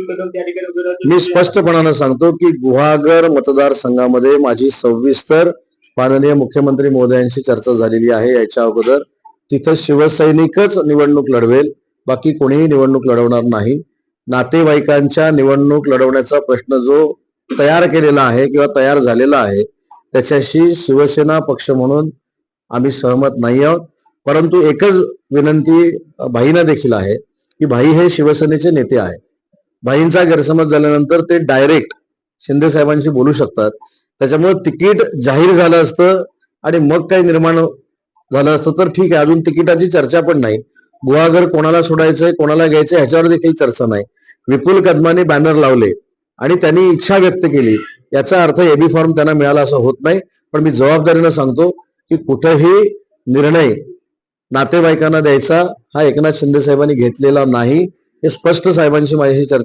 कदम त्या ठिकाणी उभे राहतील? मी स्पष्टपणानं सांगतो की गुहागर मतदारसंघामध्ये माझी सविस्तर माननीय मुख्यमंत्री महोदयांशी चर्चा झालेली आहे. याच्या अगोदर तिथं शिवसैनिकच निवडणूक लढवेल, बाकी कोणीही निवडणूक लढवणार नाही. नातेवाईकांच्या निवडणूक लढवण्याचा प्रश्न जो तयार केलेला आहे किंवा तयार झालेला आहे त्याच्याशी शिवसेना पक्ष म्हणून आम्ही सहमत नाही आहोत. परंतु एकच विनंती भाईंना देखील आहे की भाई हे शिवसेनेचे नेते आहेत. भाईंचा गैरसमज झाल्यानंतर ते डायरेक्ट शिंदे साहेबांशी बोलू शकतात. त्याच्यामुळे तिकीट जाहीर झालं असतं आणि मग काही निर्माण झालं असतं तर ठीक आहे. अजून तिकिटाची चर्चा पण नाही. गुहागर कोणाला सोडायचंय कोणाला घ्यायचंय ह्याच्यावर देखील चर्चा नाही. विपुल कदमाने बॅनर लावले आणि त्यांनी इच्छा व्यक्त केली, याचा अर्थ एबी फॉर्म त्यांना मिळाला असं होत नाही. पण मी जबाबदारीनं सांगतो की कुठेही निर्णय नातेवाईकांना द्यायचा हा एकनाथ शिंदे साहेबांनी घेतलेला नाही. हे स्पष्ट साहेबांशी माझ्याशी चर्चा